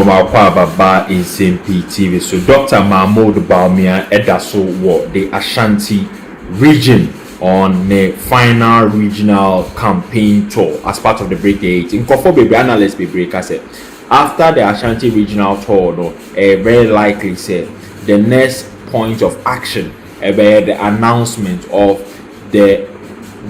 Mama Kwababa in SMP TV. So Dr. Mahmoud Bawumia Edaso what the Ashanti region on the final regional campaign tour as part of the Break the 8. In Kofo Baby analyst be break I said after the Ashanti regional tour, no, very likely say the next point of action the announcement of the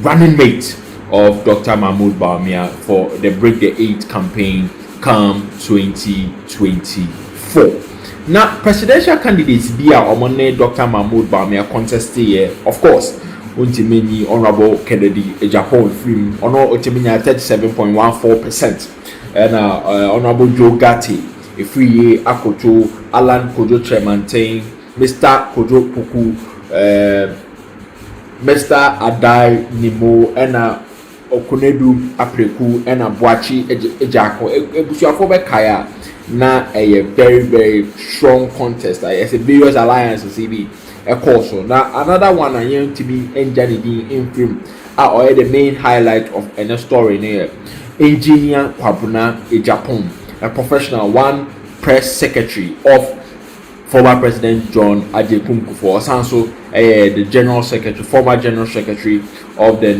running mate of Dr. Mahmoud Bawumia for the Break the 8 campaign come 2024. Now, presidential candidates be our Dr. Mahmoud Bawumia contest here, of course. Untimeni Honorable Kennedy Agyapong film ono Otimenya 37.14%, and Honorable Joe Gatti Ifriye Akoto Alan Kojo Tremantain, Mr. Kojo Puku, Mr. Adai Nimo, and Okunedu Apreku, and Boachi Ejako Ebusuafo Kaya na a very strong contest. As a various alliances CB a course. Now another one I am to be in film are the main highlight of any story here. Engineer Kwabena Agyapong, a professional, one press secretary of former President John Ajekun Kufuor, also the general secretary, former general secretary of the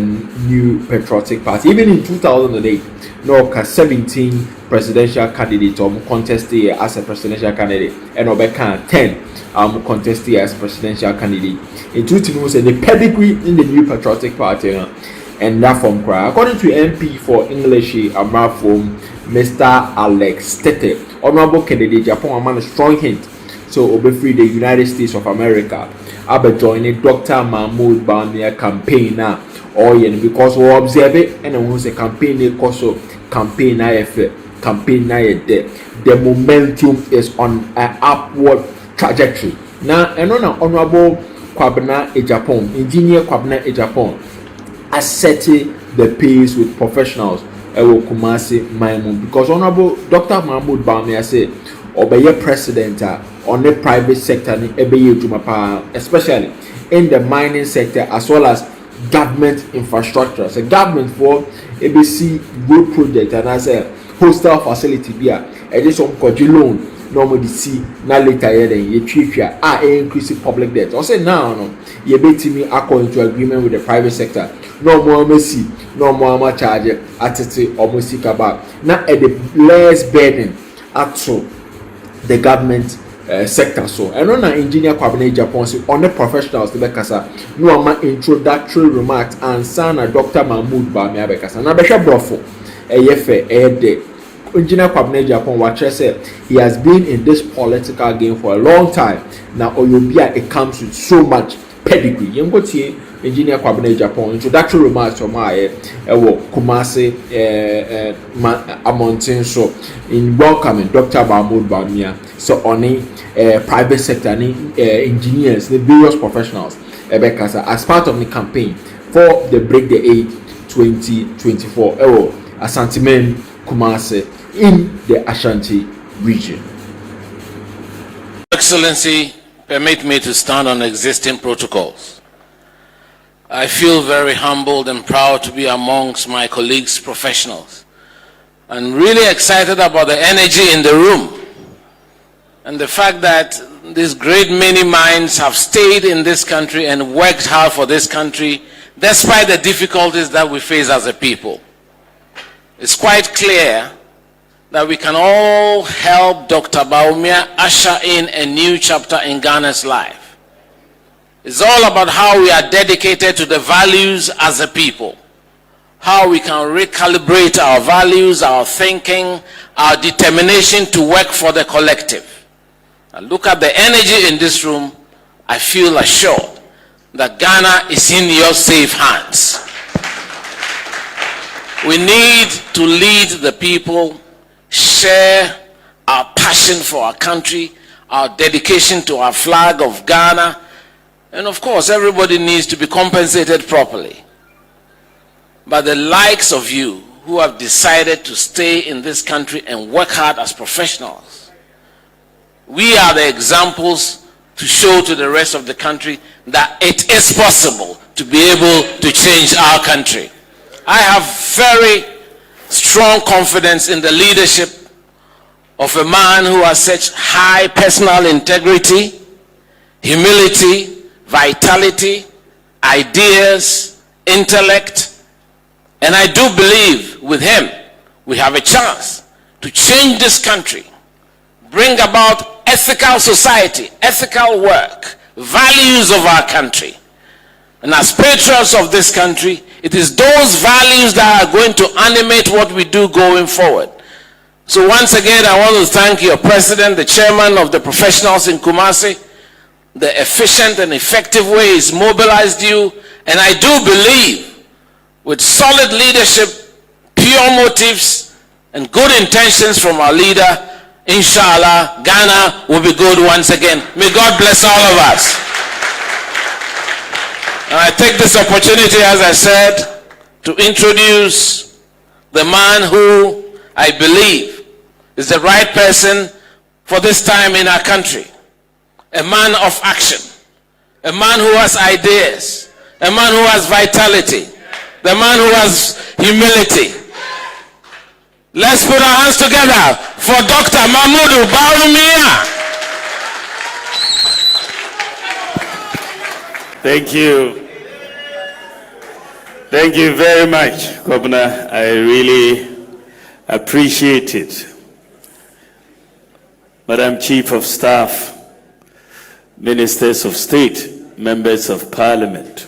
New Patriotic Party. Even in 2008, no 17 presidential candidates contested as a presidential candidate, and Obeka 10 contested as presidential candidate. In 2000, the pedigree in the New Patriotic Party, and that from cry. According to MP for English, from Mr. Alex Tete, Honorable Kennedy Agyapong a strong hint. So, Obefree, the United States of America, I'll joining Dr. Mahmoud Bawumia campaign now, because we observe it, and I want a campaign, also campaign campaign the momentum is on an upward trajectory. Now, and on Honorable Kwabena Agyapong, Engineer Kwabena Agyapong, asserting the pace with professionals. Kumasi Maimun, because Honorable Dr. Mahmoud Bawumia said, obey president on the private sector, especially in the mining sector as well as government infrastructure. So government for ABC road project and as a hostel facility be a just some loan normally see now later then you increase public debt. Also now no you bet me according to agreement with the private sector. No more mercy, no more charge at it almost about now at the less burden at so the government sector. So and on engineer Kwabena Agyapong on the professionals the bekasa no ma introductory remarks and sana Dr. Mahmoud Bawumia bekasa na besha brofo eyefe de engineer Kwabena Agyapong watch say he has been in this political game for a long time. Now Oyobia it comes with so much pedigree. Yengotie engineer Kwabena Agyapong introductory remarks from Kumasi Amontin so in welcoming Dr. Mahmoud Bawumia so on private sector engineers the various professionals as part of the campaign for the Break the 8 2024 Asante Kumasi in the Ashanti region. Excellency, permit me to stand on existing protocols. I feel very humbled and proud to be amongst my colleagues, professionals, and really excited about the energy in the room and the fact that these great many minds have stayed in this country and worked hard for this country despite the difficulties that we face as a people. It's quite clear that we can all help Dr. Bawumia usher in a new chapter in Ghana's life. It's all about how we are dedicated to the values as a people, how we can recalibrate our values, our thinking, our determination to work for the collective. And look at the energy in this room. I feel assured that Ghana is in your safe hands. We need to lead the people, share our passion for our country, our dedication to our flag of Ghana, and of course, everybody needs to be compensated properly. But the likes of you who have decided to stay in this country and work hard as professionals, we are the examples to show to the rest of the country that it is possible to be able to change our country. I have very strong confidence in the leadership of a man who has such high personal integrity, humility, vitality, ideas, intellect. And I do believe with him, we have a chance to change this country, bring about ethical society, ethical work, values of our country. And as patriots of this country, it is those values that are going to animate what we do going forward. So once again, I want to thank your president, the chairman of the professionals in Kumasi, the efficient and effective way he's mobilized you. And I do believe with solid leadership, pure motives, and good intentions from our leader, inshallah, Ghana will be good once again. May God bless all of us. And I take this opportunity, as I said, to introduce the man who I believe is the right person for this time in our country. A man of action, a man who has ideas, a man who has vitality, the man who has humility. Let's put our hands together for Dr. Mahmoud Bawumia. Thank you. Thank you very much, Kwabena. I really appreciate it. Madam Chief of Staff, Ministers of State, Members of Parliament,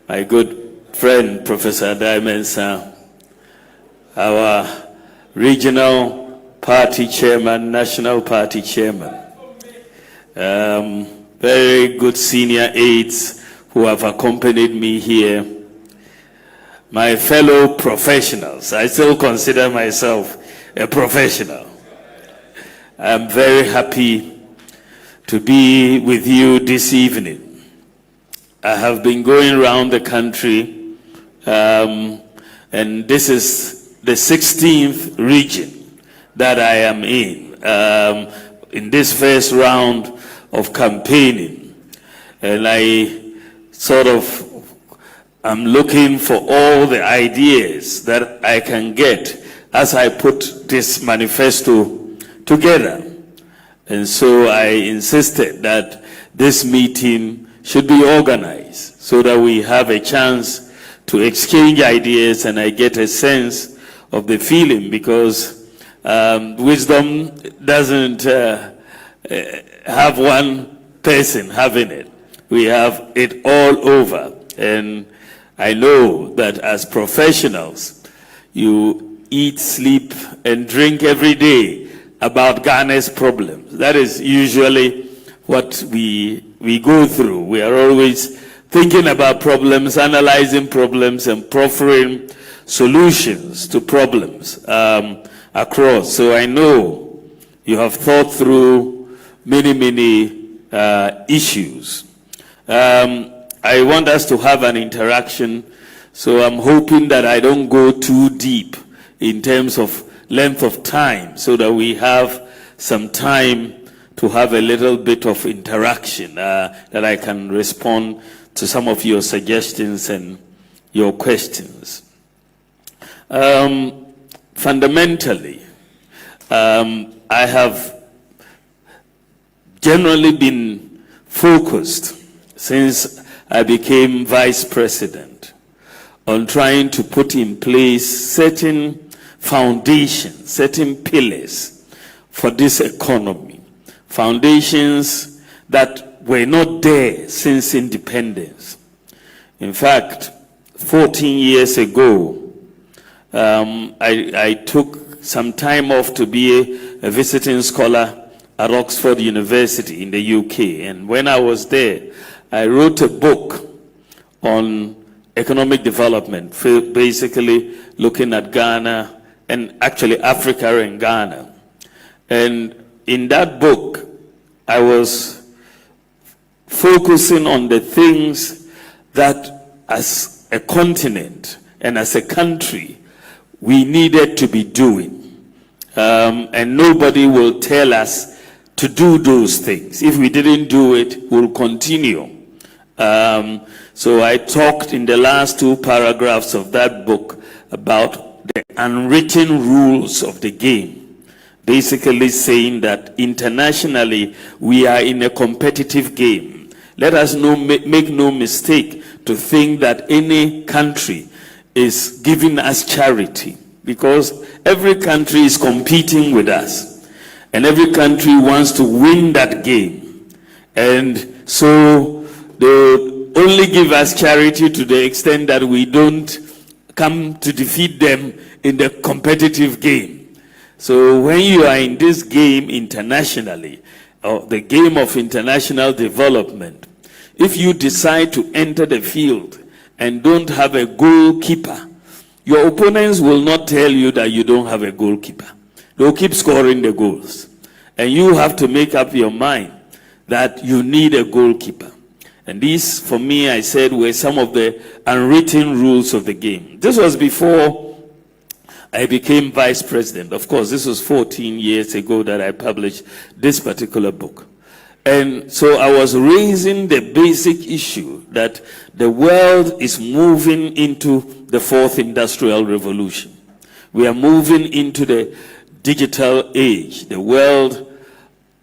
my good friend, Professor Dimensa, our regional party chairman, national party chairman, very good senior aides who have accompanied me here, my fellow professionals. I still consider myself a professional. I'm very happy to be with you this evening. I have been going around the country, and this is the 16th region that I am in this first round of campaigning. And I sort of am looking for all the ideas that I can get as I put this manifesto together. And so I insisted that this meeting should be organized so that we have a chance to exchange ideas and I get a sense of the feeling, because wisdom doesn't have one person having it. We have it all over. And I know that as professionals, you eat, sleep, and drink every day about Ghana's problems. That is usually what we go through. We are always thinking about problems, analyzing problems, and proffering solutions to problems across. So I know you have thought through many issues. I want us to have an interaction, so I'm hoping that I don't go too deep in terms of length of time, so that we have some time to have a little bit of interaction, that I can respond to some of your suggestions and your questions. Fundamentally, I have generally been focused since I became vice president on trying to put in place certain foundations, certain pillars for this economy. Foundations that were not there since independence. In fact, 14 years ago, I took some time off to be a visiting scholar at Oxford University in the UK. And when I was there, I wrote a book on economic development, basically looking at Ghana and actually Africa and Ghana. And in that book, I was focusing on the things that as a continent and as a country, we needed to be doing. And nobody will tell us to do those things. If we didn't do it, we'll continue. So I talked in the last 2 paragraphs of that book about the unwritten rules of the game basically saying that internationally we are in a competitive game. Let us make no mistake to think that any country is giving us charity, because every country is competing with us and every country wants to win that game. And so they only give us charity to the extent that we don't come to defeat them in the competitive game. So when you are in this game internationally, or the game of international development, if you decide to enter the field and don't have a goalkeeper, your opponents will not tell you that you don't have a goalkeeper. They'll keep scoring the goals. And you have to make up your mind that you need a goalkeeper. And these, for me, I said, were some of the unwritten rules of the game. This was before I became vice president. Of course, this was 14 years ago that I published this particular book. And so I was raising the basic issue that the world is moving into the fourth industrial revolution. We are moving into the digital age, the world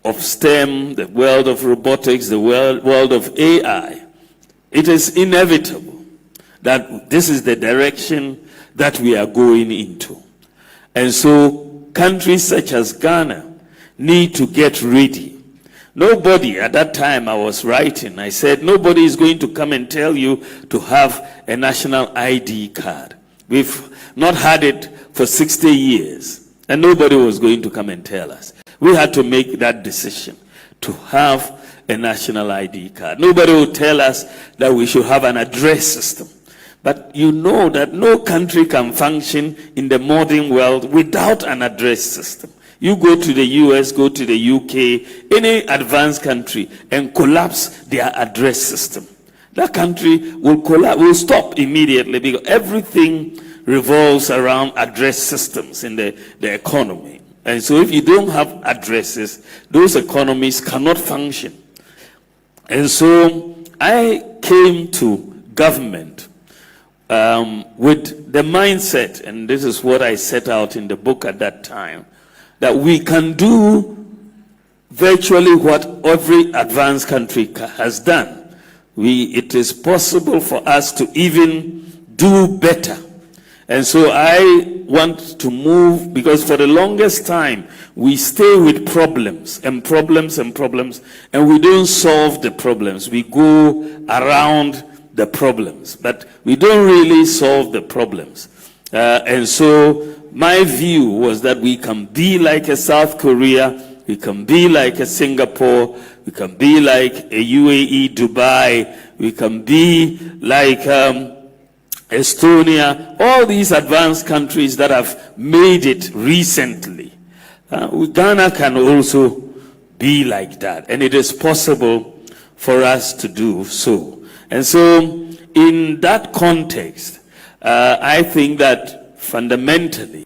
of STEM, the world of robotics, the world of AI. It is inevitable that this is the direction that we are going into. And so countries such as Ghana need to get ready. Nobody, at that time I was writing, I said, nobody is going to come and tell you to have a national ID card. We've not had it for 60 years, and nobody was going to come and tell us. We had to make that decision to have a national ID card. Nobody will tell us that we should have an address system. But you know that no country can function in the modern world without an address system. You go to the US, go to the UK, any advanced country, and collapse their address system. That country will collapse, will stop immediately, because everything revolves around address systems in the economy. And so if you don't have addresses, those economies cannot function. And so I came to government with the mindset, and this is what I set out in the book at that time, that we can do virtually what every advanced country has done. It is possible for us to even do better. And so I want to move, because for the longest time, we stay with problems and problems and problems, and we don't solve the problems. We go around the problems, but we don't really solve the problems. And so my view was that we can be like a South Korea, we can be like a Singapore, we can be like a UAE, Dubai, we can be like Estonia, all these advanced countries that have made it recently. Ghana can also be like that, and it is possible for us to do so. And so in that context, I think that fundamentally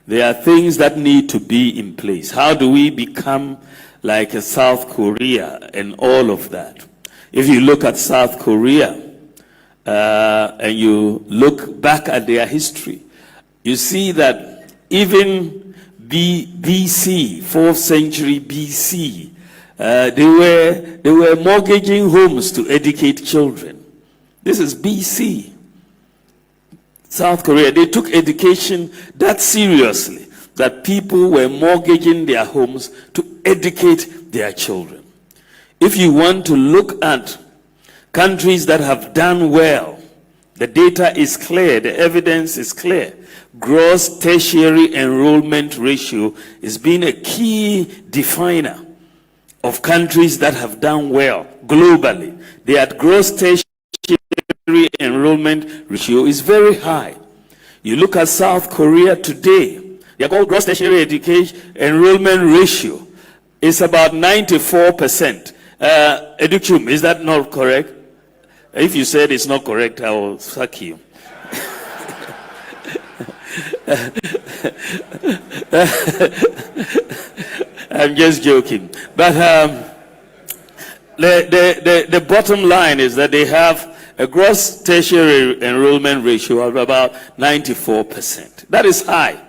there are things that need to be in place. How do we become like a South Korea and all of that? If you look at South Korea, and you look back at their history, you see that even BC, 4th century BC, they were mortgaging homes to educate children. This is BC. South Korea, they took education that seriously, that people were mortgaging their homes to educate their children. If you want to look at countries that have done well, the data is clear, the evidence is clear. Gross tertiary enrollment ratio has been a key definer of countries that have done well globally. Their gross tertiary enrollment ratio is very high. You look at South Korea today, their gross tertiary education enrollment ratio is about 94%. Educum, is that not correct? If you said it's not correct, I will sack you. I'm just joking. But the bottom line is that they have a gross tertiary enrollment ratio of about 94%. That is high,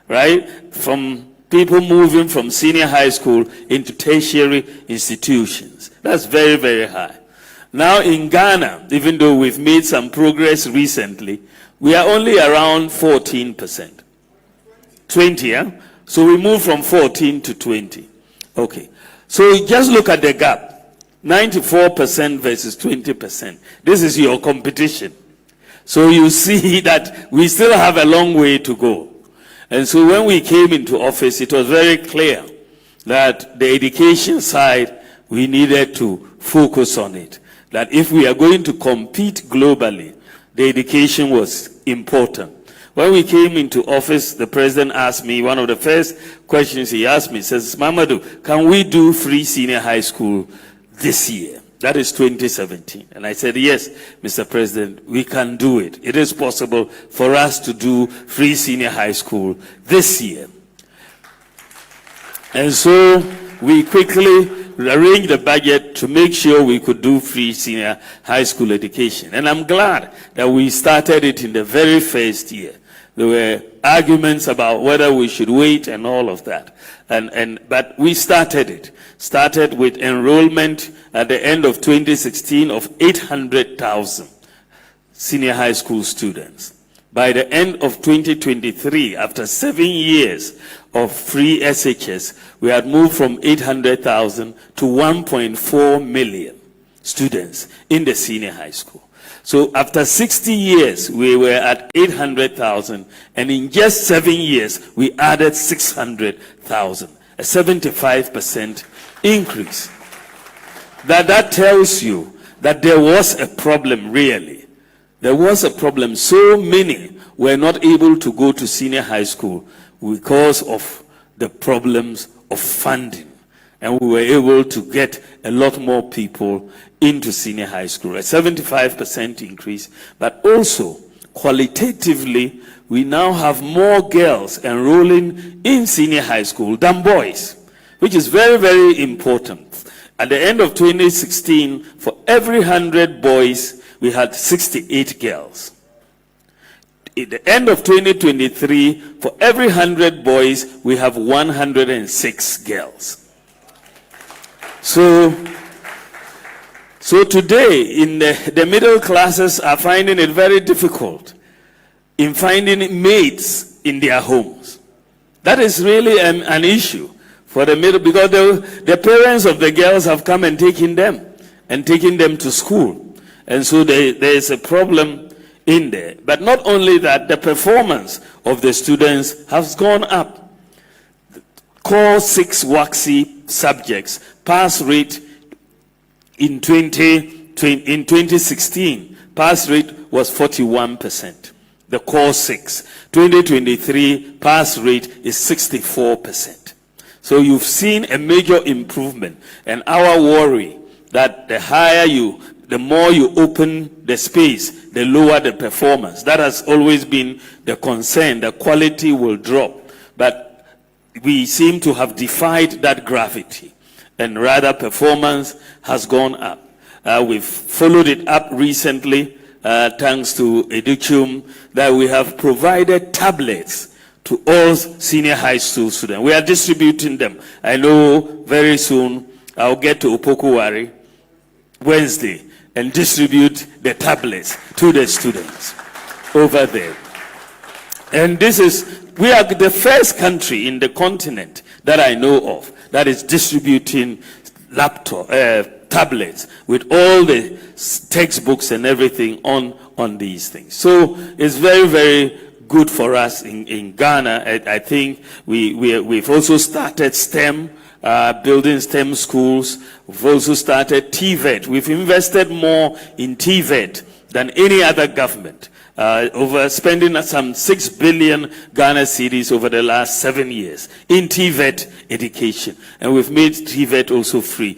right? From people moving from senior high school into tertiary institutions. That's very, very high. Now in Ghana, even though we've made some progress recently, we are only around 14%. 20, yeah? So we moved from 14 to 20. Okay. So just look at the gap. 94% versus 20%. This is your competition. So you see that we still have a long way to go. And so when we came into office, it was very clear that the education side, we needed to focus on it. That if we are going to compete globally, the education was important. When we came into office, the president asked me, one of the first questions he asked me, says, Mamadou, can we do free senior high school this year? That is 2017. And I said, yes, Mr. President, we can do it. It is possible for us to do free senior high school this year. And so we quickly arranged the budget to make sure we could do free senior high school education. And I'm glad that we started it in the very first year. There were arguments about whether we should wait and all of that. But we started it. Started with enrollment at the end of 2016 of 800,000 senior high school students. By the end of 2023, after 7 years of free SHS, we had moved from 800,000 to 1.4 million students in the senior high school. So after 60 years, we were at 800,000, and in just 7 years, we added 600,000, a 75% increase. That tells you that there was a problem, really. There was a problem. So many were not able to go to senior high school because of the problems of funding. And we were able to get a lot more people into senior high school, a 75% increase. But also, qualitatively, we now have more girls enrolling in senior high school than boys, which is very, very important. At the end of 2016, for every 100 boys, we had 68 girls. At the end of 2023, for every 100 boys, we have 106 girls. So today, in the middle classes are finding it very difficult in finding mates in their homes. That is really an issue for the middle, because the parents of the girls have come and taken them to school. And so there is a problem in there. But not only that, the performance of the students has gone up. Core 6 WACSI subjects pass rate in 2016, pass rate was 41%. The core 6. 2023 pass rate is 64%. So you've seen a major improvement. And our worry that the more you open the space, the lower the performance. That has always been the concern. The quality will drop. But we seem to have defied that gravity, and rather performance has gone up. We've followed it up recently, thanks to Educhum, that we have provided tablets to all senior high school students. We are distributing them. I know very soon I'll get to Opokuwari Wednesday and distribute the tablets to the students over there. And we are the first country in the continent that I know of that is distributing tablets with all the textbooks and everything on these things. So it's very, very good for us in Ghana. I think we've also started STEM, building STEM schools. We've also started TVET. We've invested more in TVET than any other government. Over spending some 6 billion Ghana cedis over the last 7 years in TVET education. And we've made TVET also free.